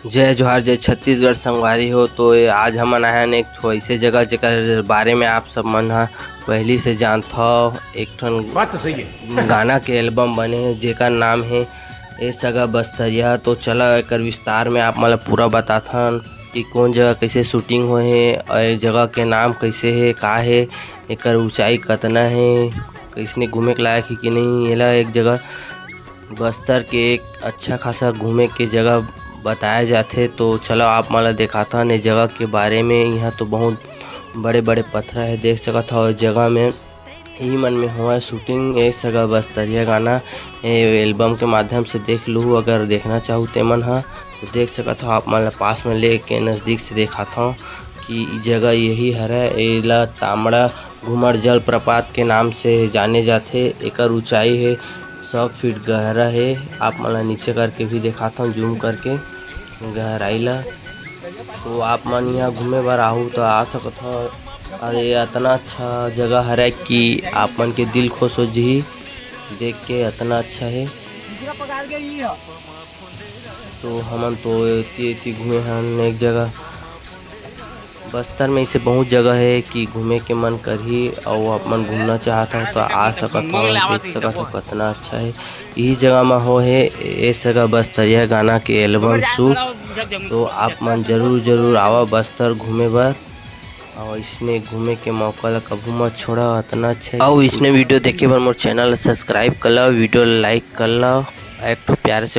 जय जोहार जय छत्तीसगढ़ संगवारी हो। तो ये आज हमन आए हन एक ठो ऐसे जगह जेकर बारे में आप सब मन ह पहली से जानत हो। एक ठन बात तो सही है। गाना के एल्बम बने हे जेकर नाम है ए सगा बस्तरिया। तो चला एकर विस्तार में आप मला पूरा बताथन कि कौन जगह कैसे शूटिंग होए हे और ए जगह के नाम कैसे है, का है, एकर ऊंचाई कतना है, कैसने घूमे के लायक है कि नहीं। एला एक जगह बस्तर के एक अच्छा खासा घूमे के जगह बताया जाथे। तो चलो आप मला दिखाता इस जगह के बारे में। यहाँ तो बहुत बड़े बड़े पत्थर है, देख सकत हो। जगह में यही मन में हुआ शूटिंग ए सगा बस्तरिया गाना एल्बम के माध्यम से देख लूँ। अगर देखना चाहूँ ते मन हा तो देख सकत हो। आप मला पास में ले के नज़दीक से दिखाता हूँ कि जगह यही हरे। एला तामड़ा घुमर जलप्रपात के नाम से जाने जाते। एकर ऊंचाई है 100 फीट गहरा है। आप मला नीचे करके भी दिखाता हूँ जूम करके गहराई ला। तो आप मन यहाँ घूमे बर आहू तो आ सकत हो। अरे इतना अच्छा जगह हरे कि आप मन के दिल खुश हो जी देख के, इतना अच्छा है। तो हमन तो इति घूमे हन एक जगह। बस्तर में ऐसे बहुत जगह है कि घूमे के मन करही और आप मन घूमना चाहता हो तो आ सकत हो, देख सकत हो कितना अच्छा है। यही जगह में हो है ए सगा बस्तरिया गाना के एल्बम शूट। तो आप मन जरूर आवा बस्तर घूमे बर और इसने घूमे के मौका ला कभी मत छोड़ा, इतना अच्छा है। और इसने वीडियो देखे बर मोर चैनल सब्सक्राइब कर लो, वीडियो लाइक कर लो, एक तो प्यारे से